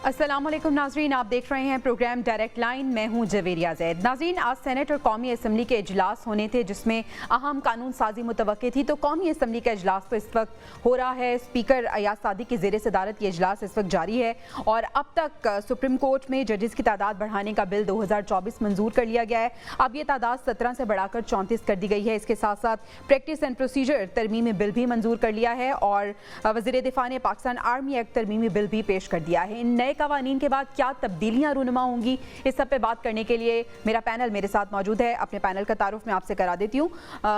अस्सलाम वालेकुम नाजरीन, आप देख रहे हैं प्रोग्राम डायरेक्ट लाइन। मैं हूं जवेरिया ज़ैद। नाजरीन, आज सेनेट और कौमी असम्बली के इजलास होने थे जिसमें अहम कानून साजी मुतवक्की थी, तो कौमी असम्बली का इजलास तो इस वक्त हो रहा है। स्पीकर अयाज सादी की ज़ेर सदारत ये इजलास इस वक्त जारी है और अब तक सुप्रीम कोर्ट में जजेस की तादाद बढ़ाने का बिल 2024 मंजूर कर लिया गया है। अब ये तादाद 17 से बढ़ाकर 34 कर दी गई है। इसके साथ साथ प्रैक्टिस एंड प्रोसीजर तरमीमी बिल भी मंजूर कर लिया है और वज़ीर दिफा ने पाकिस्तान आर्मी एक्ट तरमीमी बिल भी पेश कर दिया है। इन नए कवानीन के बाद क्या तब्दीलियां रूनुमा होंगी, इस सब पे बात करने के लिए मेरा पैनल मेरे साथ मौजूद है। अपने पैनल का तारुफ मैं आपसे करा देती हूँ।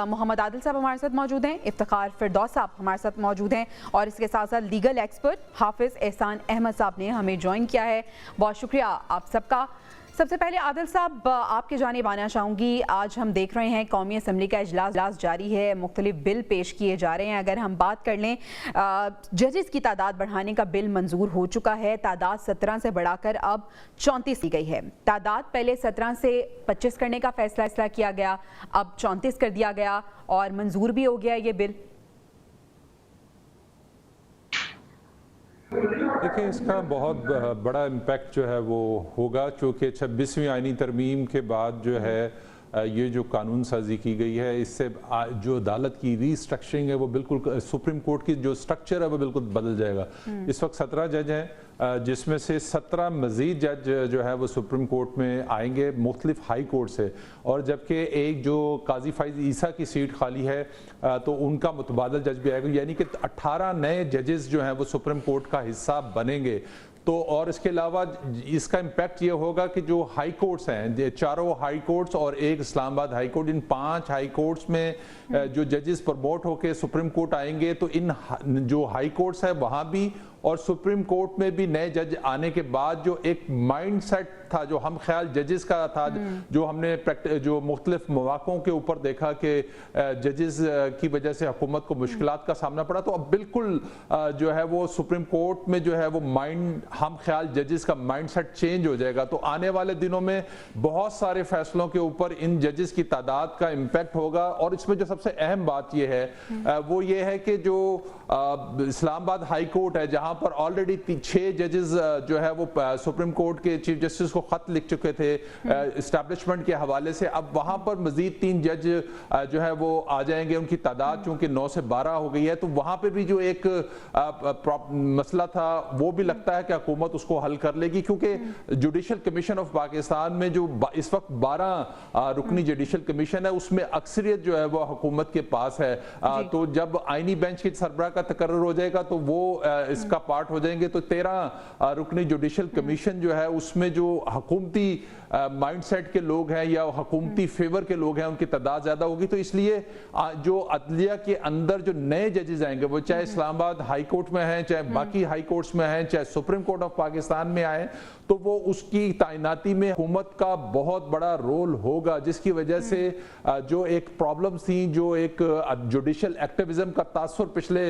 मोहम्मद आदिल साहब हमारे साथ मौजूद हैं, इफ्तिखार फिरदौस साहब हमारे साथ मौजूद हैं और इसके साथ साथ लीगल एक्सपर्ट हाफिज एहसान अहमद साहब ने हमें ज्वाइन किया है। बहुत शुक्रिया आप सबका। सबसे पहले आदिल साहब आपके जानिब आना चाहूँगी। आज हम देख रहे हैं कौमी असम्बली का इजलास जारी है, मुख्तलिफ बिल पेश किए जा रहे हैं। अगर हम बात कर लें, जजेस की तादाद बढ़ाने का बिल मंजूर हो चुका है। तादाद 17 से बढ़ाकर अब 34 की गई है। तादाद पहले 17 से 25 करने का फैसला किया गया, अब 34 कर दिया गया और मंजूर भी हो गया ये बिल। देखिए, इसका बहुत बड़ा इम्पैक्ट जो है वो होगा, चूँकि 26वीं आईनी तरमीम के बाद जो है ये जो कानून साजी की गई है, इससे जो अदालत की रीस्ट्रक्चरिंग है वो बिल्कुल, सुप्रीम कोर्ट की जो स्ट्रक्चर है वो बिल्कुल बदल जाएगा। इस वक्त 17 जज हैं, जिसमें से 17 मज़ीद जज जो है वो सुप्रीम कोर्ट में आएंगे मुख्तलिफ हाई कोर्ट से, और जबकि एक जो काजी फाइज ईसा की सीट खाली है तो उनका मुतबादल जज भी आएगा, यानी कि 18 नए जजेस जो हैं वो सुप्रीम कोर्ट का हिस्सा बनेंगे। तो और इसके अलावा इसका इम्पैक्ट ये होगा कि जो हाई कोर्ट्स हैं, चारों हाई कोर्ट्स और एक इस्लामाबाद हाई कोर्ट, इन 5 हाई कोर्ट्स में जो जजेस प्रमोट होकर सुप्रीम कोर्ट आएंगे, तो इन जो हाई कोर्ट्स है वहाँ भी और सुप्रीम कोर्ट में भी नए जज आने के बाद जो एक माइंड सेट था, जो हम ख्याल जजेस का था, जो हमने जो मुख्तलिफ मौक़ों के ऊपर देखा कि जजेस की वजह से हुकूमत को मुश्किलात का सामना पड़ा, तो अब बिल्कुल जो है वो सुप्रीम कोर्ट में जो है वो माइंड, हम ख्याल जजेस का माइंड सेट चेंज हो जाएगा। तो आने वाले दिनों में बहुत सारे फैसलों के ऊपर इन जजेस की तादाद का इम्पैक्ट होगा। और इसमें जो सबसे अहम बात यह है वो ये है कि जो इस्लामाबाद हाई कोर्ट है, जहाँ पर ऑलरेडी 6 जजेस जो है वो सुप्रीम कोर्ट के चीफ जस्टिस को खत लिख चुके थे एस्टैब्लिशमेट के हवाले से, अब वहाँ पर मजीद 3 जज जो है वो आ जाएंगे। उनकी तादाद चूँकि 9 से 12 हो गई है, तो वहाँ पे भी जो एक मसला था वो भी लगता है कि हुकूमत उसको हल कर लेगी, क्योंकि जुडिशल कमीशन ऑफ पाकिस्तान में जो इस वक्त 12 रुकनी जुडिशल कमीशन है, उसमें अक्सरियत जो है वो हुकूमत के पास है। तो जब आईनी बेंच के सरबराह का तकर्रुर हो जाएगा तो वो इसका पार्ट हो जाएंगे। तो 13 रुकनी जुडिशल कमीशन जो है उसमें जो हुकूमती माइंडसेट के लोग हैं या हुकूमती फेवर के लोग हैं, उनकी तादाद ज्यादा होगी। तो इसलिए जो अदलिया के अंदर जो नए जजेस आएंगे, वो चाहे इस्लामाबाद हाई कोर्ट में हैं, चाहे बाकी हाई कोर्ट्स में हैं, चाहे सुप्रीम कोर्ट ऑफ पाकिस्तान में आए, तो वो उसकी तैनाती में हुकूमत का बहुत बड़ा रोल होगा, जिसकी वजह से जो एक प्रॉब्लम थी, जो एक जुडिशल एक्टिविज्म का तासुर पिछले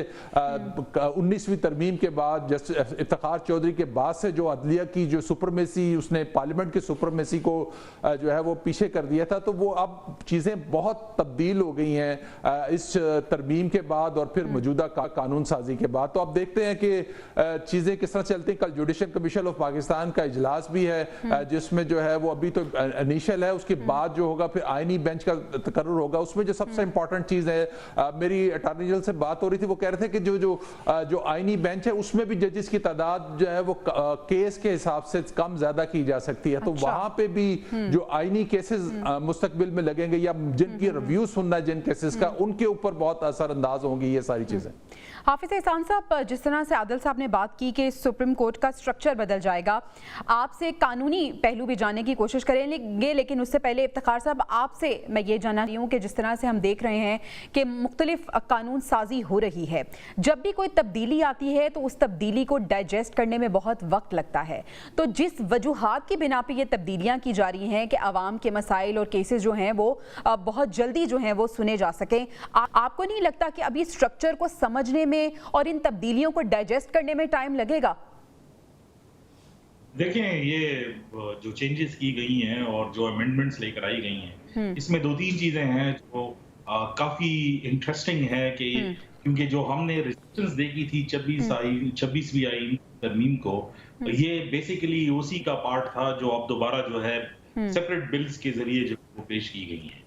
19वीं तरमीम के बाद इफ्तिखार चौधरी के बाद से जो अदलिया की जो सुपरमेसी, उसने पार्लियामेंट की सुपरमेसी को जो है वो पीछे कर दिया था, तो वो अब चीजें बहुत तब्दील हो गई हैं इस तरमीम के बाद और फिर मौजूदा कानून साजी के बाद। तो अब देखते हैं कि चीजें किस तरह चलती हैं। कल जुडिशल कमीशन ऑफ पाकिस्तान का इजलास भी है, जिसमें जो है वो अभी तो इनिशियल है, उसके बाद जो होगा फिर आईनी बेंच का तकर्रुर होगा। उसमें जो सबसे इंपॉर्टेंट चीज है, मेरी अटॉर्नी जनरल से बात हो रही थी, वो कह रहे थे कि जो आईनी बेंच है उसमें भी जजेस की तादाद जो है वो केस के हिसाब से कम ज्यादा की जा सकती है। तो वहां पे भी जो आईनी केसेस मुस्तकबिल में लगेंगे या जिनकी रिव्यू सुनना है जिन केसेस का, उनके ऊपर बहुत असरअंदाज होंगी ये सारी चीजें। हाफिज एहसान साहब, जिस तरह से आदिल साहब ने बात की कि सुप्रीम कोर्ट का स्ट्रक्चर बदल जाएगा, आपसे कानूनी पहलू भी जानने की कोशिश करेंगे, लेकिन उससे पहले इफ्तिखार साहब आपसे मैं ये जानना रही हूँ कि जिस तरह से हम देख रहे हैं कि मुख्तलिफ कानून साजी हो रही है, जब भी कोई तब्दीली आती है तो उस तब्दीली को डाइजेस्ट करने में बहुत वक्त लगता है। तो जिस वजूहात की बिना पर ये तब्दीलियाँ की जा रही हैं कि आवाम के मसाइल और केसेस जो हैं वो बहुत जल्दी जो हैं वो सुने जा सकें, आपको नहीं लगता कि अभी स्ट्रक्चर को समझने में और इन तब्दीलियों को डाइजेस्ट करने में टाइम लगेगा? देखें, ये जो चेंजेस की गई हैं और जो अमेंडमेंट्स लेकर आई गई हैं, इसमें 2-3 चीजें हैं जो काफी इंटरेस्टिंग है कि क्योंकि जो हमने रेजिस्टेंस देखी थी 26वीं आईन तरमीम को, ये बेसिकली उसी का पार्ट था जो अब दोबारा जो है सेपरेट बिल्स के जरिए जो वो पेश की गई है।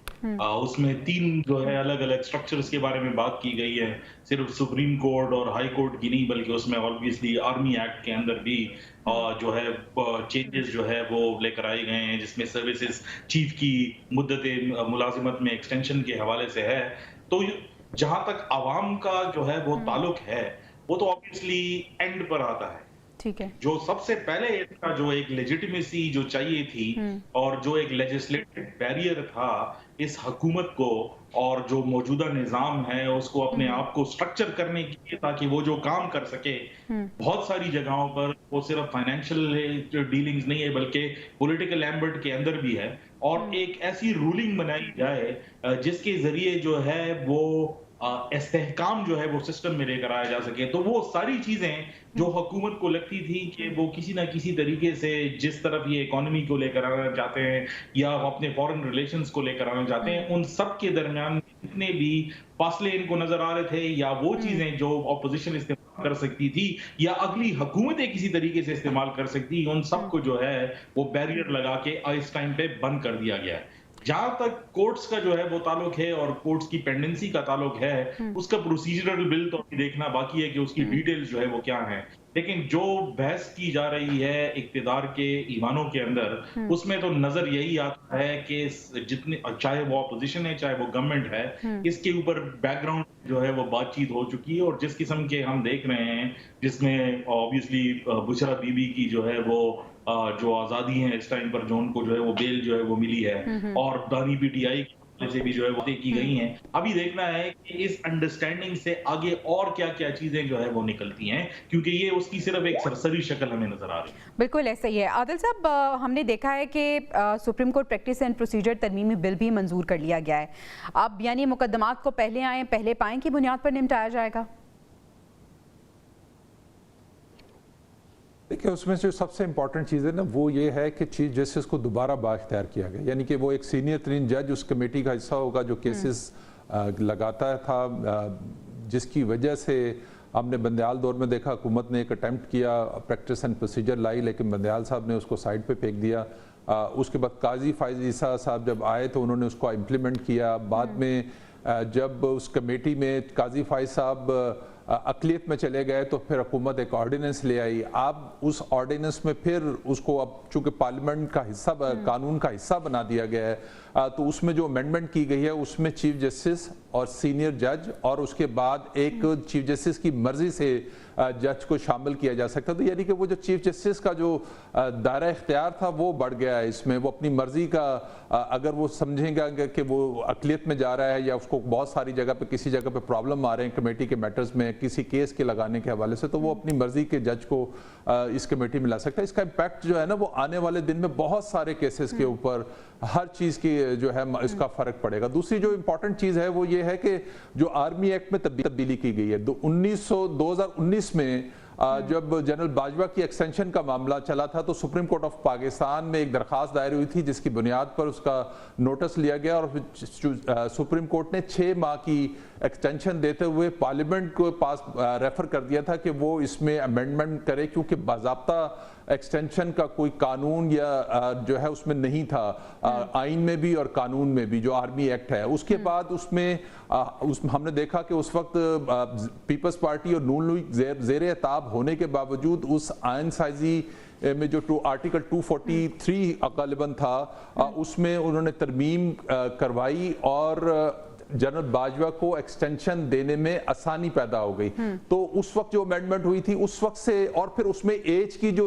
उसमें 3 जो है अलग अलग स्ट्रक्चर्स के बारे में बात की गई है, सिर्फ सुप्रीम कोर्ट और हाई कोर्ट की नहीं, बल्कि उसमें ऑब्वियसली आर्मी एक्ट के अंदर भी जो है चेंजेस जो है वो लेकर आए गए हैं, जिसमें सर्विसेज चीफ की मुद्दत मुलाजिमत में एक्सटेंशन के हवाले से है। तो जहां तक आवाम का जो है वो ताल्लुक है, वो तो ऑब्वियसली एंड पर आता है। ठीक है। जो सबसे पहले इसका जो एक लेजिटिमेसी जो चाहिए थी और जो एक लेजिस्लेटिव बैरियर था इस हुकूमत को और जो मौजूदा निजाम है उसको अपने आप को स्ट्रक्चर करने के लिए, ताकि वो जो काम कर सके बहुत सारी जगहों पर, वो सिर्फ फाइनेंशियल डीलिंग्स नहीं है बल्कि पॉलिटिकल एम्बर्ट के अंदर भी है, और एक ऐसी रूलिंग बनाई जाए जिसके जरिए जो है वो इस्तेहकाम जो है वो सिस्टम में लेकर आया जा सके। तो वो सारी चीजें जो हुकूमत को लगती थी कि वो किसी ना किसी तरीके से जिस तरफ ये इकोनॉमी को लेकर आना चाहते हैं या अपने फॉरेन रिलेशंस को लेकर आना चाहते हैं, उन सब के दरमियान जितने भी फासले इनको नजर आ रहे थे या वो चीजें जो अपोजिशन इस्तेमाल कर सकती थी या अगली हुकूमतें किसी तरीके से इस्तेमाल कर सकती, उन सबको जो है वो बैरियर लगा के इस टाइम पे बंद कर दिया गया है। जहां तक कोर्ट्स का जो है वो ताल्लुक है और कोर्ट्स की पेंडेंसी का ताल्लुक है, उसका प्रोसीजरल बिल तो अभी देखना बाकी है कि उसकी डिटेल्स जो है वो क्या है। लेकिन जो बहस की जा रही है इक्तिदार के ईवानों के अंदर, उसमें तो नजर यही आता है कि जितने, चाहे वो अपोजिशन है चाहे वो गवर्नमेंट है, इसके ऊपर बैकग्राउंड जो है वो बातचीत हो चुकी है। और जिस किस्म के हम देख रहे हैं जिसमें ऑब्वियसली बुशरा बीबी की जो है वो जो आजादी है इस टाइम पर जो उनको जो है वो बेल जो है वो मिली है, और दानी पीटीआई से भी जो है बातें की गई हैं। अभी देखना है कि इस अंडरस्टैंडिंग से आगे और क्या क्या चीजें जो है वो निकलती हैं, क्योंकि ये उसकी सिर्फ एक सरसरी शक्ल हमें नजर आ रही है। बिल्कुल ऐसा ही है। आदिल साहब, हमने देखा है कि supreme court practice and procedure तरमीमी बिल भी मंजूर कर लिया गया है। अब यानी मुकदमात को पहले आए पहले पाएं की बुनियाद पर निपटाया जाएगा? देखिए, उसमें जो सबसे इंपॉर्टेंट चीज़ है ना वो ये है कि चीफ जस्टिस को दोबारा बाख्तियार किया गया, यानी कि वो एक सीनियर तरीन जज उस कमेटी का हिस्सा होगा जो केसेस लगाता था, जिसकी वजह से हमने बंदयाल दौर में देखा हुकूमत ने एक अटैम्प्ट किया, प्रैक्टिस एंड प्रोसीजर लाई, लेकिन बंदयाल साहब ने उसको साइड पे फेंक दिया। उसके बाद काजी फाइज ईसा साहब जब आए तो उन्होंने उसको इम्प्लीमेंट किया। बाद में जब उस कमेटी में काजी फाइज साहब अक़लियत में चले गए तो फिर हुकूमत एक ऑर्डिनेंस ले आई। अब उस ऑर्डिनेंस में फिर उसको अब चूँकि पार्लियामेंट का हिस्सा, कानून का हिस्सा बना दिया गया है, तो उसमें जो अमेंडमेंट की गई है उसमें चीफ जस्टिस और सीनियर जज और उसके बाद एक चीफ जस्टिस की मर्जी से जज को शामिल किया जा सकता। तो यानी कि वो जो चीफ जस्टिस का जो दायरा इख्तियार था वो बढ़ गया है इसमें। वो अपनी मर्जी का अगर वो समझेगा कि वो अक़लियत में जा रहा है या उसको बहुत सारी जगह पे किसी जगह पे प्रॉब्लम आ रहे हैं कमेटी के मैटर्स में किसी केस के लगाने के हवाले से, तो वो अपनी मर्जी के जज को इस कमेटी में ला सकता है। इसका इम्पैक्ट जो है ना वो आने वाले दिन में बहुत सारे केसेस के ऊपर हर चीज़ की जो है इसका फ़र्क पड़ेगा। दूसरी जो इम्पोर्टेंट चीज़ है वो ये है कि जो आर्मी एक्ट में तब्दीली की गई है 2019 में जब जनरल बाजवा की एक्सटेंशन का मामला चला था तो सुप्रीम कोर्ट ऑफ पाकिस्तान में एक दरख्वास्त दायर हुई थी जिसकी बुनियाद पर उसका नोटिस लिया गया और सुप्रीम कोर्ट ने 6 माह की एक्सटेंशन देते हुए पार्लियामेंट को पास रेफर कर दिया था कि वो इसमें अमेंडमेंट करे, क्योंकि बाज़ाब्ता एक्सटेंशन का कोई कानून या जो है उसमें नहीं था, आइन में भी और कानून में भी जो आर्मी एक्ट है। उसके बाद उसमें हमने देखा कि उस वक्त पीपल्स पार्टी और नून लीग ज़ेर ताब होने के बावजूद उस आइन साइजी में जो आर्टिकल 243 गालिबन था उसमें उन्होंने तरमीम करवाई और जनरल बाजवा को एक्सटेंशन देने में आसानी पैदा हो गई। तो उस वक्त जो अमेंडमेंट हुई थी उस वक्त से, और फिर उसमें एज की जो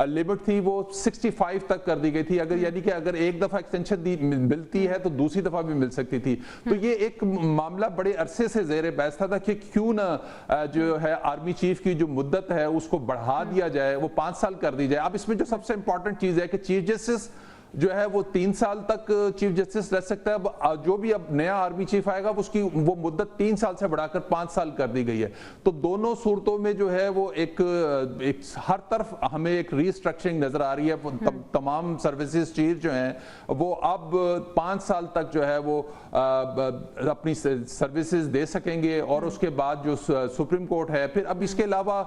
लिमिट थी वो 65 तक कर दी गई थी। अगर यानी कि अगर एक दफा एक्सटेंशन मिलती है तो दूसरी दफा भी मिल सकती थी। तो ये एक मामला बड़े अरसे से ज़ेर बहस था कि क्यों ना जो है आर्मी चीफ की जो मुद्दत है उसको बढ़ा दिया जाए, वो 5 साल कर दी जाए। अब इसमें जो सबसे इंपॉर्टेंट चीज़ है कि चीफ जस्टिस जो है वो 3 साल तक चीफ जस्टिस रह सकता है। अब जो भी अब नया आर्मी चीफ आएगा उसकी वो मुद्दत 3 साल से बढ़ाकर 5 साल कर दी गई है। तो दोनों सूरतों में जो है वो एक हर तरफ हमें एक रीस्ट्रक्चरिंग नजर आ रही है। तमाम सर्विसेज चीफ जो हैं वो अब 5 साल तक जो है वो अपनी सर्विसेज दे सकेंगे और उसके बाद जो सुप्रीम कोर्ट है, फिर अब इसके अलावा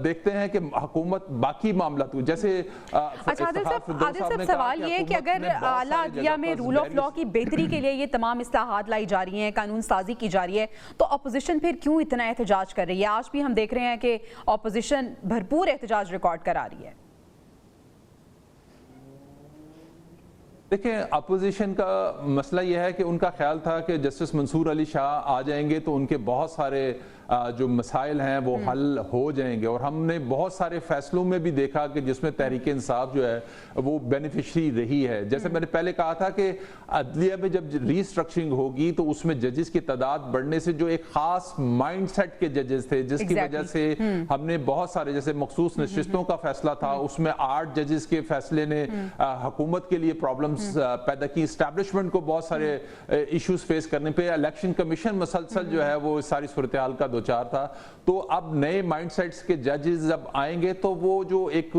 देखते हैं कि हुकूमत बाकी मामला जैसे अच्छा आदिल साहब सवाल ये है कि अगर आला अदलिया में रूल ऑफ लॉ की बेहतरी के लिए ये तमाम इस्लाहात लाई जा रही हैं, कानून साजी की जा रही है, तो अपोजिशन फिर क्यों इतना एहतजाज कर रही है? आज भी हम देख रहे हैं कि अपोजिशन भरपूर एहतजाज रिकॉर्ड करा रही है। देखिए, अपोजिशन का मसला यह है कि उनका ख्याल था कि जस्टिस मंसूर अली शाह आ जाएंगे तो उनके बहुत सारे जो मसाइल हैं वो हल हो जाएंगे, और हमने बहुत सारे फैसलों में भी देखा कि जिसमें तहरीक इंसाफ जो है वो बेनिफिशरी रही है। जैसे मैंने पहले कहा था कि अदलिया में जब रीस्ट्रक्चरिंग होगी तो उसमें जजेस की तादाद बढ़ने से जो एक खास माइंडसेट के जजेस थे जिसकी वजह से हमने बहुत सारे, जैसे मखसूस नशिस्तों का फैसला था उसमें 8 जजेस के फैसले ने हुकूमत के लिए प्रॉब्लम्स पैदा की, एस्टैब्लिशमेंट को बहुत सारे इश्यूज फेस करने पे, इलेक्शन कमीशन मसलसल जो है वो सारी सूरत हाल का दोचार था। तो अब नए माइंडसेट्स के जजेस जब आएंगे तो वो जो एक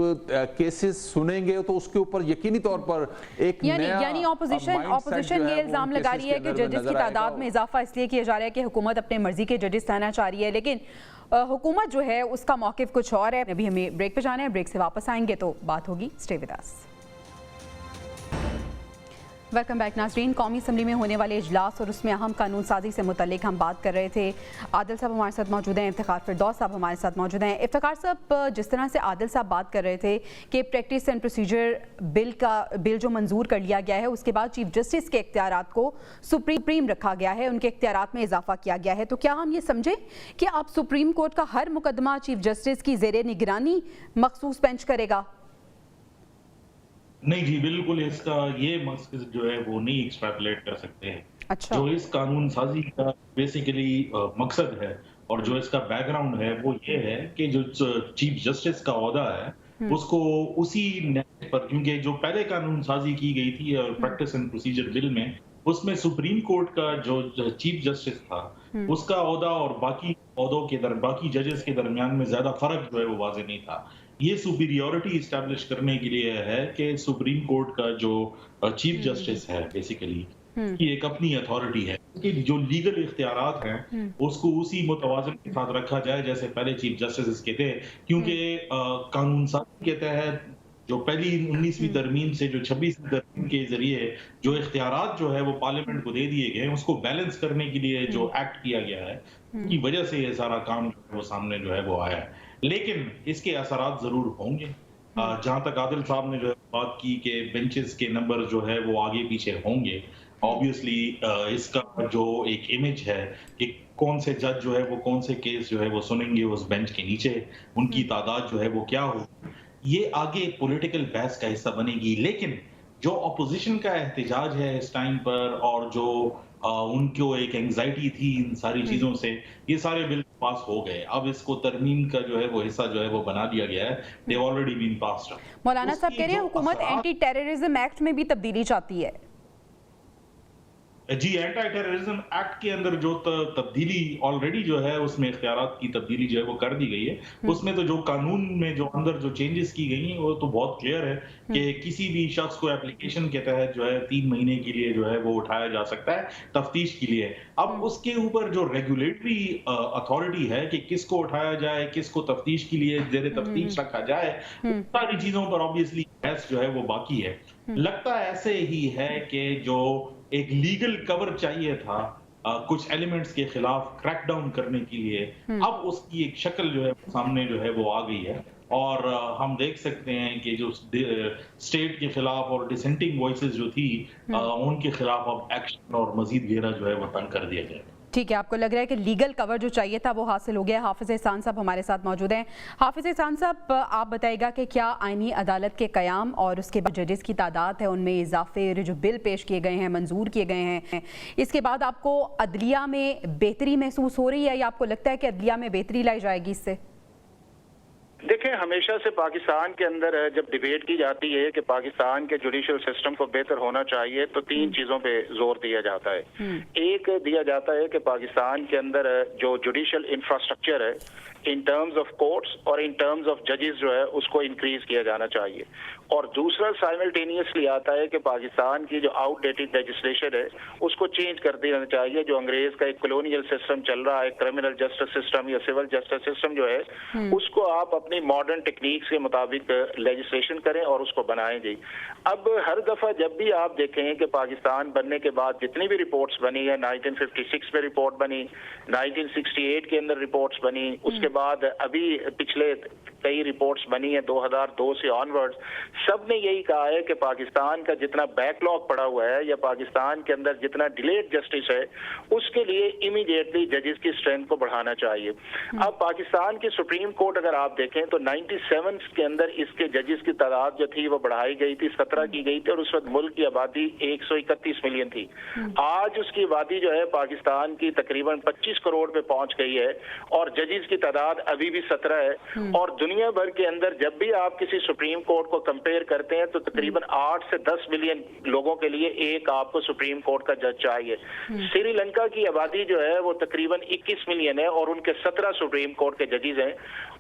केसेस सुनेंगे तो उसके ऊपर यकीनी तौर पर एक यानी ऑपोजिशन ये इल्जाम लगा रही है कि जजेस की तादाद में इजाफा इसलिए किया जा रहा है कि हुकूमत अपने मर्जी के जजेस लाना चाह रही है, लेकिन हुकूमत जो है उसका मौक़िफ़ कुछ और है। अभी हमें ब्रेक पे जाना है, ब्रेक से वापस आएंगे तो बात होगी। Stay with us. Welcome back नाज़रीन। कौमी असम्बली में होने वाले इजलास और उसमें अहम कानून साजी से मुतल्लिक हम बात कर रहे थे। आदिल साहब हमारे साथ मौजूद हैं, इफ्तिखार फिरदौस साहब हमारे साथ मौजूद हैं। इफ्तिखार साहब, जिस तरह से आदिल साहब बात कर रहे थे कि प्रैक्टिस एंड प्रोसीजर बिल जो मंजूर कर लिया गया है उसके बाद चीफ जस्टिस के इख्तियारात को सुप्रीम रखा गया है, उनके इख्तियारात में इजाफा किया गया है, तो क्या हम ये समझें कि अब सुप्रीम कोर्ट का हर मुकदमा चीफ जस्टिस की ज़ेरे निगरानी मखसूस बेंच करेगा? नहीं जी, बिल्कुल इसका ये मकसद जो है वो नहीं एक्सट्रैपलेट कर सकते हैं। अच्छा। जो इस कानून साजी का बेसिकली मकसद है और जो इसका बैकग्राउंड है वो ये है कि जो चीफ जस्टिस का ओहदा है उसको उसी नेट पर, क्योंकि जो पहले कानून साजी की गई थी और प्रैक्टिस एंड प्रोसीजर बिल में उसमें सुप्रीम कोर्ट का जो चीफ जस्टिस था उसका ओहदा और बाकी ओहदों के बाकी जजेस के दरमियान में ज्यादा फर्क जो है वो वाज़ेह नहीं था। ये सुपीरियरिटी इस्टेब्लिश करने के लिए है कि सुप्रीम कोर्ट का जो चीफ जस्टिस है बेसिकली की एक अपनी अथॉरिटी है कि जो लीगल इख्तियारात हैं उसको उसी मुतवाज़न के साथ रखा जाए जैसे पहले चीफ जस्टिस के थे, क्योंकि कानून साजी के तहत जो पहली 19वीं तरमीम से जो 26वीं तरमीम के जरिए जो इख्तियारात जो है वो पार्लियामेंट को दे दिए गए उसको बैलेंस करने के लिए जो एक्ट किया गया है की वजह से ये सारा काम जो है वो सामने जो है वो आया है। लेकिन इसके असरात जरूर होंगे। जहां तक आदिल साहब ने जो है बात की कि बेंचेस के नंबर जो है वो आगे पीछे होंगे, ऑब्वियसली इसका जो एक इमेज है कि कौन से जज जो है वो कौन से केस जो है वो सुनेंगे उस बेंच के नीचे, उनकी तादाद जो है वो क्या हो, ये आगे पॉलिटिकल बहस का हिस्सा बनेगी। लेकिन जो अपोजिशन का एहतजाज है इस टाइम पर और जो उनको एक एंजाइटी थी इन सारी चीजों से, ये सारे बिल पास हो गए। अब इसको तरमीम का जो है वो हिस्सा जो है वो बना दिया गया है। They already been passed. मौलाना साहब कह रहे हैं हुकूमत एंटी टेररिज्म एक्ट में भी तब्दीली चाहती है। जी, एंटी टेररिज्म एक्ट के अंदर जो तब्दीली ऑलरेडी जो है उसमें इख्तियारात की तब्दीली जो है वो कर दी गई है। उसमें तो जो कानून में जो अंदर जो चेंजेस की गई हैं वो तो बहुत क्लियर है कि किसी भी शख्स को एप्लीकेशन के तहत जो है 3 महीने के लिए जो है वो उठाया जा सकता है तफ्तीश के लिए। अब उसके ऊपर जो रेगुलेटरी अथॉरिटी है कि किसको उठाया जाए, किसको तफ्तीश के लिए जेर तफ्तीश रखा जाए, सारी चीजों पर ऑब्वियसली बहस जो है वो बाकी है। लगता ऐसे ही है कि जो एक लीगल कवर चाहिए था कुछ एलिमेंट्स के खिलाफ क्रैकडाउन करने के लिए, अब उसकी एक शक्ल जो है सामने जो है वो आ गई है। और हम देख सकते हैं कि जो स्टेट के खिलाफ और डिसेंटिंग वॉइसेस जो थी उनके खिलाफ अब एक्शन और मजीद घेरा जो है वो तंग कर दिया गया। ठीक है, आपको लग रहा है कि लीगल कवर जो चाहिए था वो हासिल हो गया। हाफिज एहसान साहब हमारे साथ मौजूद हैं। हाफिज एहसान साहब, आप बताइएगा कि क्या आईनी अदालत के क़याम और उसके बाद जजेस की तादाद है उनमें इजाफे, जो बिल पेश किए गए हैं, मंजूर किए गए हैं, इसके बाद आपको अदलिया में बेहतरी महसूस हो रही है या आपको लगता है कि अदलिया में बेहतरी लाई जाएगी इससे? देखिए, ہمیشہ سے پاکستان کے اندر جب ڈیبیٹ کی جاتی ہے کہ پاکستان کے جوڈیشل سسٹم کو بہتر ہونا چاہیے تو 3 چیزوں پہ زور دیا جاتا ہے. ایک دیا جاتا ہے کہ پاکستان کے اندر جو جوڈیشل انفراسٹرکچر ہے ان ٹرمز آف کورٹس اور ان ٹرمز آف ججز جو ہے اس کو انکریز کیا جانا چاہیے. اور دوسرا سائملٹینیسلی آتا ہے کہ پاکستان کی جو آؤٹ ڈیٹڈ لیجسلیشن ہے اس کو چینج کر دینا چاہیے. جو انگریز کا ایک کلونیل سسٹم چل رہا ہے, کرمنل جسٹس سسٹم یا سول جسٹس سسٹم جو ہے, اس کو آپ اپنی ماڈرن ٹیکنیکس کے مطابق لیجسلیشن کریں اور اس کو بنائیں جی. اب ہر دفعہ جب بھی آپ دیکھیں کہ پاکستان بننے کے بعد جتنی بھی رپورٹس بنی ہے, 1956 میں رپورٹ بنی, 1968 کے اندر رپورٹس بنی, اس کے بعد ابھی پچھلے کئی رپورٹس بنی ہیں 2002 سے آنورڈ, سب نے یہی کہا ہے کہ پاکستان کا جتنا بیک لاگ پڑا ہوا ہے یا پاکستان کے اندر جتنا ڈیلیڈ جسٹس ہے اس کے لیے امیڈیٹلی ججز کی اسٹرینتھ کو بڑھانا چاہیے. اب پاکستان کی سپریم کورٹ اگر آپ دیکھیں تو 97 کے اندر اس کے ججز کی تعداد جو تھی وہ بڑھائی گئی تھی, 17 کی گئی تھی, اور اس وقت ملک کی آبادی 131 ملین تھی. آج اس کی آبادی جو ہے پاکستان کی تقریباً 25 کروڑ پہ پہنچ گئی ہے اور ججز کی تعداد ابھی بھی 17 ہے. اور دنیا بھر کے اندر جب بھی آپ کسی سپریم کورٹ کو کمپیئر کرتے ہیں تو تقریباً 8 سے 10 ملین لوگوں کے لیے ایک آپ کو سپریم کورٹ کا جج چاہیے. سری لنکا کی آبادی جو ہے وہ تقریباً 21 ملین ہے اور ان کے 17 سپریم کورٹ کے ججز ہیں.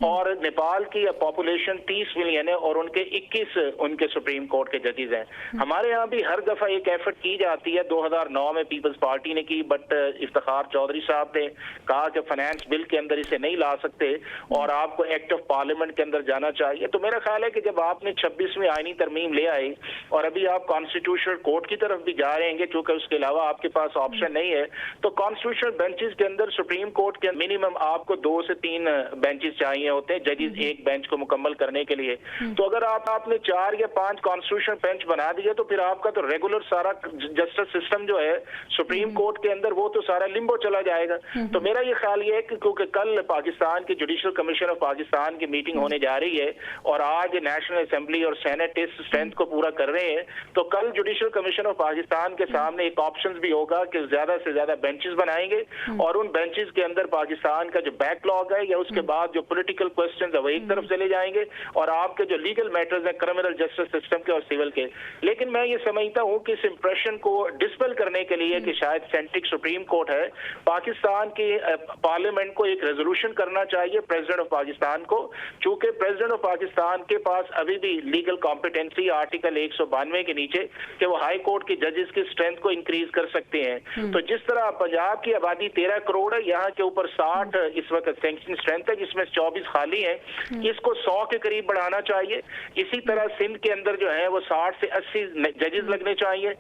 اور نیپال کی پاپولیشن 30 ملین ہے اور ان کے 21 ان کے سپریم کورٹ کے ججز ہیں. ہمارے یہاں بھی ہر دفعہ ایک ایفرٹ کی جاتی ہے, 2009 میں پیپلز پارٹی نے کی, بٹ افتخار چودھری صاحب نے کہا کہ فائنانس بل کے اندر اسے نہیں لا سکتے اور آپ کو ایکٹ آف پارلیمنٹ کے اندر جانا چاہیے. تو میرا خیال ہے کہ جب آپ نے 26ویں آئینی ترمیم لے آئی اور ابھی آپ کانسٹیٹیوشنل کورٹ کی طرف بھی جا رہے ہیں کیونکہ اس کے علاوہ آپ کے پاس آپشن نہیں ہے, تو کانسٹیٹیوشنل بینچز کے اندر سپریم کورٹ کے منیمم آپ کو 2 سے 3 بینچز چاہیے ہوتے ہیں ججز ایک بینچ کو مکمل کرنے کے لیے. تو اگر آپ نے 4 یا 5 کانسٹیٹیوشنل بینچ بنا دیا تو پھر آپ کا تو ریگولر سارا جسٹس سسٹم جو ہے سپریم کورٹ کے اندر وہ تو سارا لمبو چلا جائے گا. تو میرا یہ خیال یہ ہے کہ کیونکہ کل پاکستان کی جوڈیشل کمیشن آف پاکستان کی میٹنگ ہونے جا رہی ہے اور آج نیشنل اسمبلی اور سینٹ اس اسٹرینتھ کو پورا کر رہے ہیں, تو کل جوڈیشل کمیشن آف پاکستان کے سامنے ایک آپشن بھی ہوگا کہ زیادہ سے زیادہ بینچز بنائیں گے اور ان بینچز کے اندر پاکستان کا جو بیک لاگ ہے یا اس کے بعد جو پولیٹیکل کوسچنز ہے وہ ایک طرف چلے جائیں گے اور آپ کے جو لیگل میٹرز ہیں کرمنل جسٹس سسٹم کے اور سول کے. لیکن میں یہ سمجھتا ہوں کہ اس امپریشن کو ڈسپل کرنے کے لیے کہ شاید سینٹرک سپریم کورٹ ہے, پاکستان کی پارلیمنٹ کو ایک ریزولوشن کرنا چاہیے پریزیڈنٹ آف پاکستان کو, چونکہ پریزیڈنٹ آف پاکستان کے پاس ابھی بھی لیگل کمپیٹنسی آرٹیکل 192 کے نیچے کہ وہ ہائی کورٹ کی ججز کی اسٹرینتھ کو انکریز کر سکتے ہیں. تو جس طرح پنجاب کی آبادی 13 کروڑ ہے, یہاں کے اوپر 60 اس وقت سینکشن اسٹرینتھ ہے جس میں 24 خالی ہیں, اس کو 100 کے قریب بڑھانا چاہیے. اسی طرح سندھ کے اندر جو ہے وہ 60 سے 80 ججز لگنے چاہیے.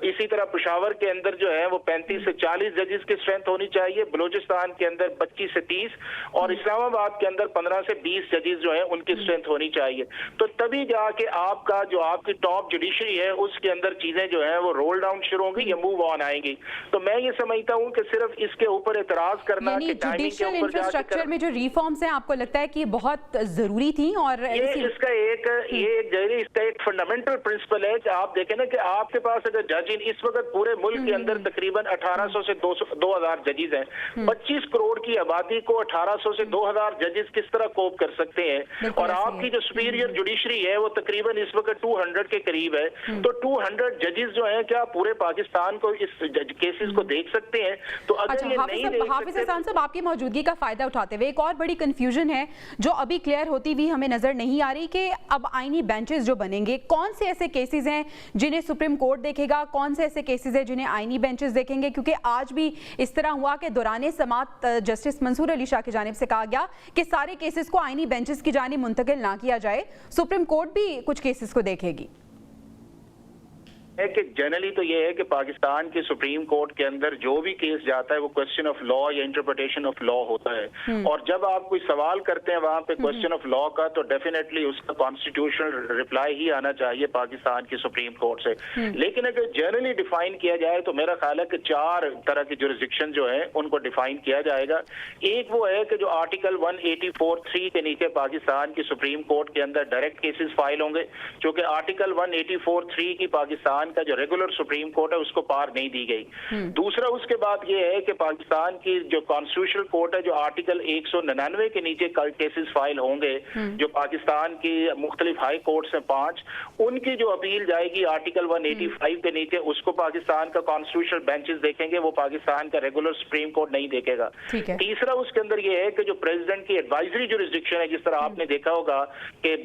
اسی طرح پشاور کے اندر جو ہے وہ 35 سے 40 ججز کی اسٹرینتھ ہونی چاہیے. بلوچستان کے اندر 25 سے 30 اور اسلام آباد کے اندر 15 سے 20 ججز جو ہیں ان کی اسٹرینتھ ہونی چاہیے. تو تبھی جا کے آپ کا جو آپ کی ٹاپ جوڈیشری ہے اس کے اندر چیزیں جو ہیں وہ رول ڈاؤن شروع ہوں گی یا موو آن آئیں گی. تو میں یہ سمجھتا ہوں کہ صرف اس کے اوپر اعتراض کرنا کہ ٹائمنگ کے اوپر انفراسٹرکچر میں جو ریفارمز ہیں آپ کو لگتا ہے کہ یہ بہت ضروری تھیں, اور اس کا ایک فنڈامنٹل پرنسپل ہے کہ آپ دیکھیں نا کہ آپ کے پاس اگر جج اس وقت پورے ملک کے اندر تقریباً 1800 سے 2000 ججز ہیں, 25 کروڑ کی آبادی کو 1800 سے 2000 ججز کس طرح کوپ کر سکتے ہیں, اور آپ کی جو سپیریئر جوڈیشری ہے وہ تقریباً اس وقت 200 کے قریب ہے. تو 200 ججز جو ہیں کیا پورے پاکستان کو اس کیسز کو دیکھ سکتے ہیں؟ تو اگر یہ نہیں دیکھ سکتے, حافظ احسان صاحب آپ کی موجودگی کا فائدہ اٹھاتے ہوئے ایک اور بڑی کنفیوژن ہے جو ابھی کلیئر ہوتی ہوئی ہمیں نظر نہیں آ رہی کہ اب آئینی بینچز جو بنیں گے کون سے ایسے کیسز ہیں جنہیں سپریم کورٹ دیکھے گا, کون سے ایسے کیسز ہیں جنہیں آئینی بینچز دیکھیں گے, کیونکہ آج بھی اس طرح ہوا کہ دوران سماعت جسٹس منصور علی شاہ کی جانب سے کہا گیا کہ سارے کیسز کو آئینی بینچز کی جانب منتقل نہ کیا جائے, سپریم کورٹ بھی کچھ کیسز کو دیکھے گی. ہے کہ جنرلی تو یہ ہے کہ پاکستان کی سپریم کورٹ کے اندر جو بھی کیس جاتا ہے وہ کوسچن آف لا یا انٹرپریٹیشن آف لا ہوتا ہے, اور جب آپ کوئی سوال کرتے ہیں وہاں پہ کوسچن آف لا کا تو ڈیفینیٹلی اس کا کانسٹیٹیوشنل ریپلائی ہی آنا چاہیے پاکستان کی سپریم کورٹ سے. لیکن اگر جنرلی ڈیفائن کیا جائے تو میرا خیال ہے کہ 4 طرح کی جورسڈکشن جو ہیں ان کو ڈیفائن کیا جائے گا. ایک وہ ہے کہ جو آرٹیکل 184(3) کے نیچے پاکستان کی سپریم کورٹ کے اندر ڈائریکٹ کیسز فائل ہوں گے, چونکہ آرٹیکل 184(3) کی پاکستان पाकिस्तान का जो रेगुलर सुप्रीम कोर्ट है उसको पार नहीं दी गई। दूसरा उसके बाद ये है कि पाकिस्तान की जो कॉन्स्टिट्यूशनल कोर्ट है, जो आर्टिकल 199 के नीचे केसेस फाइल होंगे, जो पाकिस्तान की मुख्तलिफ हाई कोर्ट्स हैं 5, उनकी जो अपील जाएगी आर्टिकल 185 के नीचे, उसको पाकिस्तान का कॉन्स्टिट्यूशनल बेंचेस देखेंगे, वो पाकिस्तान का रेगुलर सुप्रीम कोर्ट नहीं देखेगा। तीसरा उसके अंदर ये है कि जो प्रेसिडेंट की एडवाइजरी जुरिस्डिक्शन है, जिस तरह आपने देखा होगा कि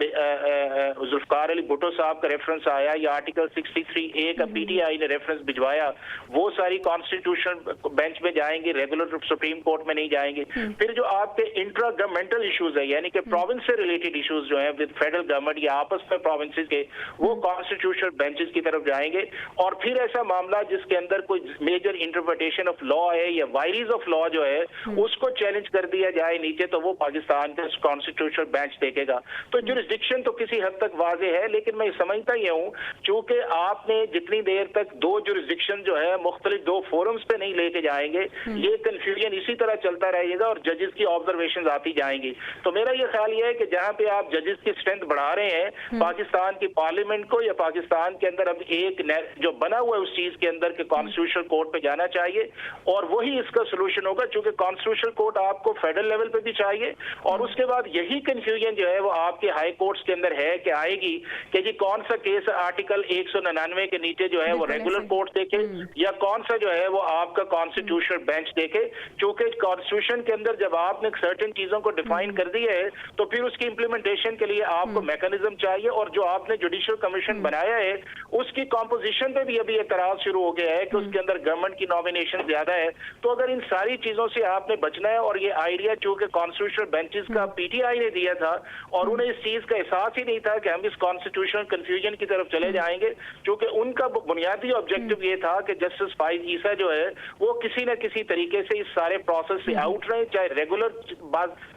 जुल्फकार अली भुट्टो साहब का रेफरेंस आया या आर्टिकल 63A का पीटीआई ने रेफरेंस भिजवाया, वो सारी कॉन्स्टिट्यूशनल बेंच में जाएंगे, रेगुलर सुप्रीम कोर्ट में नहीं जाएंगे। फिर जो आपके इंट्रा गवर्नमेंटल इश्यूज है, यानी कि प्रोविंस से रिलेटेड इश्यूज जो है विद फेडरल गवर्नमेंट या आपस में प्रोविंसेस के, वो कॉन्स्टिट्यूशनल बेंचेस की तरफ जाएंगे। और फिर ऐसा मामला जिसके अंदर कोई मेजर इंटरप्रिटेशन ऑफ लॉ है या वायरीज ऑफ लॉ जो है उसको चैलेंज कर दिया जाए नीचे, तो वो पाकिस्तान का कॉन्स्टिट्यूशनल बेंच देखेगा। तो जुरिस्डिक्शन तो किसी हद तक वाजे है, लेकिन मैं समझता ही हूँ चूंकि आपने जितनी देर तक दो जुरिस्डिक्शन जो है मुख्तलिफ दो फोरम्स पे नहीं लेके जाएंगे, ये कंफ्यूजन इसी तरह चलता रहेगा और जजेस की ऑब्जर्वेशन आती जाएंगी। तो मेरा ये ख्याल ये है कि जहाँ पे आप जजेस की स्ट्रेंथ बढ़ा रहे हैं पाकिस्तान की पार्लियामेंट को, या पाकिस्तान के अंदर अब एक जो बना हुआ है उस चीज के अंदर के कॉन्स्टिट्यूशनल कोर्ट पे जाना चाहिए, और वही इसका सोल्यूशन होगा। चूंकि कॉन्स्टिट्यूशनल कोर्ट आपको फेडरल लेवल पे भी चाहिए, और उसके बाद यही कंफ्यूजन जो है वो आपके हाई कोर्ट्स के अंदर है कि आएगी कि जी कौन सा केस आर्टिकल 199 के नीचे जो है वो रेगुलर कोर्ट देखे या कौन सा जो है वो आपका कॉन्स्टिट्यूशनल बेंच देखे। चूंकि कॉन्स्टिट्यूशन के अंदर जब आपने सर्टेन चीजों को डिफाइन कर दिया है तो फिर उसकी इंप्लीमेंटेशन के लिए आपको मैकेनिज्म चाहिए, और जो आपने जुडिशियल कमीशन बनाया है उसकी कॉम्पोजिशन पे भी अभी एतराज शुरू हो गया है कि उसके अंदर गवर्नमेंट की नॉमिनेशन ज्यादा है। तो अगर इन सारी चीजों से आपने बचना है, और ये आइडिया चूंकि कॉन्स्टिट्यूशनल बेंचेस का पीटीआई ने दिया था और उन्हें इस चीज का एहसास ही नहीं था कि हम इस कॉन्स्टिट्यूशनल कंफ्यूजन की तरफ चले जाएंगे, क्योंकि उनका बुनियादी ऑब्जेक्टिव ये था कि जस्टिस फाइज ईसा जो है वो किसी न किसी तरीके से इस सारे प्रोसेस से आउट रहे, चाहे रेगुलर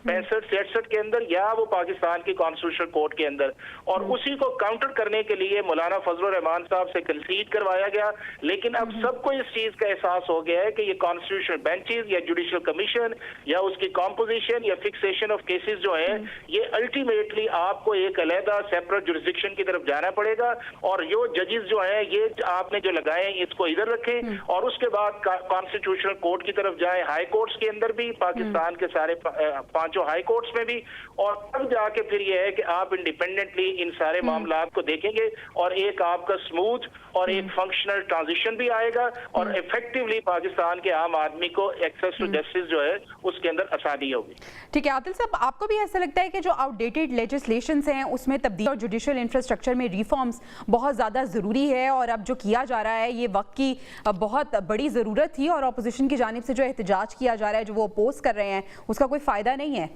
65-66 के अंदर या वो पाकिस्तान की कॉन्स्टिट्यूशनल कोर्ट के अंदर। और उसी को काउंटर करने के लिए मौलाना फजलुर रहमान साहब से कंसीड करवाया गया। लेकिन अब सबको इस चीज का एहसास हो गया है कि ये कॉन्स्टिट्यूशनल बेंचेस या जुडिशियल कमीशन या उसकी कॉम्पोजिशन या फिक्सेशन ऑफ केसेस जो है ये अल्टीमेटली आपको एक अलहदा सेपरेट जुरिस्डिक्शन की तरफ जाना पड़ेगा, और यो जजेस जो है ये आपने जो लगाए हैं इसको इधर रखें और उसके बाद कॉन्स्टिट्यूशनल कोर्ट की तरफ जाए, हाई कोर्ट्स के अंदर भी, पाकिस्तान के सारे 5 हाई कोर्ट्स में भी, और तब जाके फिर ये है कि आप इंडिपेंडेंटली इन सारे मामला को देखेंगे और एक आपका स्मूथ और एक फंक्शनल ट्रांजिशन भी आएगा, और इफेक्टिवली पाकिस्तान के आम आदमी को एक्सेस टू जस्टिस जो है उसके अंदर आसानी होगी। ठीक है आदिल साहब, आपको भी ऐसा लगता है कि जो आउटडेटेड लेजिस्लेशंस हैं उसमें तब्दीली और जुडिशियल इंफ्रास्ट्रक्चर में रिफॉर्म्स बहुत ज़्यादा ज़रूरी है, और अब जो किया जा रहा है ये वक्त की बहुत बड़ी ज़रूरत थी, और अपोजिशन की जानिब से जो एहतजाज किया जा रहा है, जो वो अपोज कर रहे हैं, उसका कोई फ़ायदा नहीं है?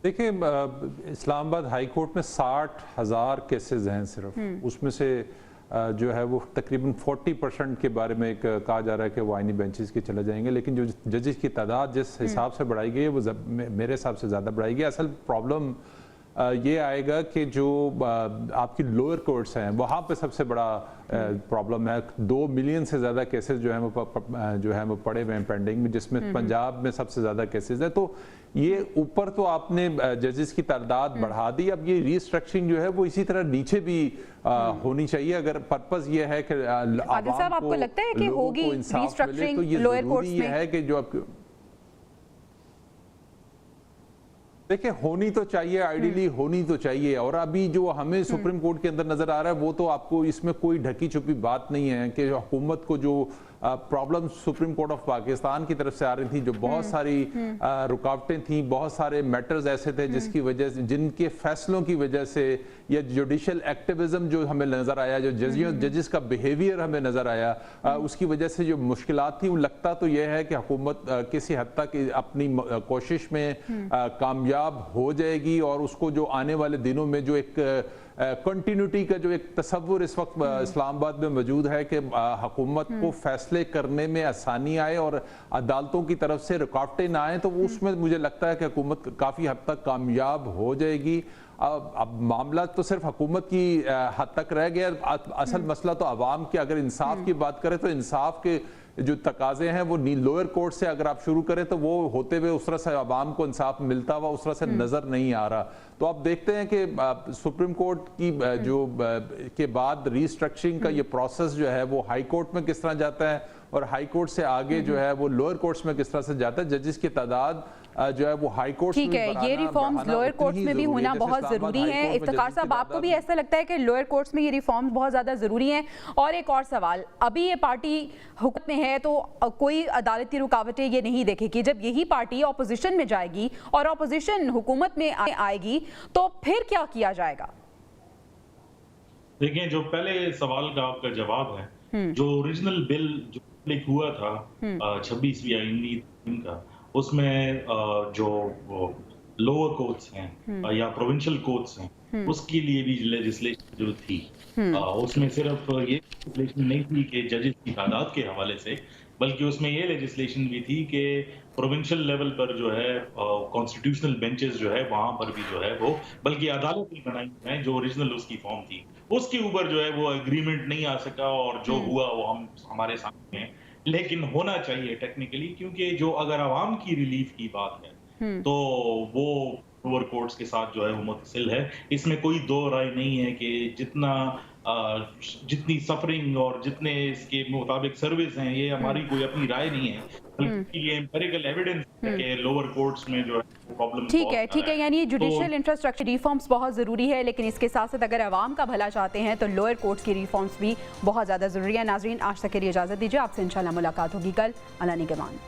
देखिए, इस्लामाबाद हाई कोर्ट में 60,000 केसेस हैं सिर्फ, उसमें से जो है वो तकरीबन 40% के बारे में एक कहा जा रहा है कि वो आईनी बेंचेस के चले जाएंगे, लेकिन जो जजेस की तादाद जिस हिसाब से बढ़ाई गई है वो मेरे हिसाब से ज़्यादा बढ़ाई गई। असल प्रॉब्लम ये आएगा कि जो आपकी लोअर कोर्ट्स हैं वहाँ पे सबसे बड़ा प्रॉब्लम है। 2 मिलियन से ज़्यादा केसेस जो हैं वो पड़े हुए हैं पेंडिंग में, जिसमें पंजाब में सबसे ज़्यादा केसेस है। तो ये ऊपर तो आपने जजेस की तादाद बढ़ा दी, अब ये रीस्ट्रक्चरिंग जो है वो इसी तरह नीचे भी होनी चाहिए। अगर पर्पस ये है कि आदिल साहब आपको लगता है कि होगी रीस्ट्रक्चरिंग लोअर कोर्ट्स में? है कि जो आप देखिए होनी तो चाहिए, आइडियली होनी तो चाहिए, और अभी जो हमें सुप्रीम कोर्ट के अंदर नजर आ रहा है वो तो आपको इसमें कोई ढकी छुपी बात नहीं है कि हुकूमत को जो problem supreme court of Pakistan की तरफ से आ रही थी, जो बहुत सारी रुकावटें थी, बहुत सारे मैटर्स ऐसे थे जिसकी वजह से, जिनके फैसलों की वजह से या जुडिशियल एक्टिविज्म जो हमें नजर आया, जो जजेस का बिहेवियर हमें नजर आया, उसकी वजह से जो मुश्किलात थी, वो लगता तो यह है कि हुकूमत किसी हद तक अपनी कोशिश में कामयाब हो जाएगी, और उसको जो आने वाले दिनों में जो एक कंटिन्यूटी का जो एक तस्वुर इस वक्त इस्लामाबाद में मौजूद है कि हुकूमत को फैसले करने में आसानी आए और अदालतों की तरफ से रुकावटें ना आए, तो उसमें मुझे लगता है कि हुकूमत काफ़ी हद तक कामयाब हो जाएगी। अब मामला तो सिर्फ हुकूमत की हद तक रह गया, असल मसला तो अवाम की, अगर इंसाफ की बात करें तो इंसाफ के जो तकाजे हैं वो लोअर कोर्ट से अगर आप शुरू करें तो वो होते हुए उस तरह से आवाम को इंसाफ मिलता हुआ उस तरह से नज़र नहीं आ रहा। तो आप देखते हैं कि सुप्रीम कोर्ट की जो के बाद रीस्ट्रक्चरिंग का ये प्रोसेस जो है वो हाई कोर्ट में किस तरह जाता है और हाई कोर्ट से आगे जो है वो लोअर कोर्ट्स में किस तरह से जाता है। जजेस की तादाद जो है वो हाई कोर्ट ठीक है, ये रिफॉर्म्स लोअर कोर्ट्स में भी होना बहुत ज़रूरी है। इफ्तिखार साहब, आपको भी ऐसा लगता है कि लोअर कोर्ट्स में ये रिफॉर्म्स बहुत ज़्यादा ज़रूरी हैं? और एक और सवाल, अभी ये पार्टी हुकूमत में है तो कोई अदालती रुकावटें ये नहीं देखेगी। जब यही पार्टी अपोजिशन में जाएगी और अपोजिशन हुकूमत में आएगी तो फिर क्या किया जाएगा? देखिए, जो पहले सवाल का आपका जवाब है, जो ओरिजिनल बिल जो क्लिक हुआ था 26वीं आईनी का, उसमें जो लोअर कोर्ट्स हैं या प्रोविंशियल कोर्ट्स हैं उसके लिए भी लेजिस्लेशन जो थी, उसमें सिर्फ ये लेजिस्लेशन नहीं थी कि जजेस की तादाद के हवाले से, बल्कि उसमें ये लेजिस्लेशन भी थी कि प्रोविंशियल लेवल पर जो है कॉन्स्टिट्यूशनल बेंचेस जो है वहां पर भी जो है वो, बल्कि अदालत भी बनाई है जो ओरिजिनल उसकी फॉर्म थी, उसके ऊपर जो है वो एग्रीमेंट नहीं आ सका और जो हुआ वो हमारे सामने है। लेकिन होना चाहिए टेक्निकली, क्योंकि जो अगर आवाम की रिलीफ की बात है तो वो लोअर कोर्ट्स के साथ जो है वो मुतसिल है। इसमें कोई दो राय नहीं है कि जितनी सफरिंग और जितने इसके मुताबिक सर्विस हैं, ये हमारी कोई अपनी राय नहीं है, बल्कि ये एम्पिरिकल एविडेंस है कि लोअर कोर्ट्स में जो है प्रॉब्लम। ठीक है, यानी जुडिशियल इंफ्रास्ट्रक्चर रिफॉर्म्स बहुत ज़रूरी है, लेकिन इसके साथ साथ अगर आवाम का भला चाहते हैं तो लोअर कोर्ट्स की रिफॉर्म्स भी बहुत ज़्यादा ज़रूरी है। नाज़रीन, आज तक के लिए इजाज़त दीजिए, आपसे इंशाल्लाह मुलाकात होगी कल। अल्लाह निगहबान।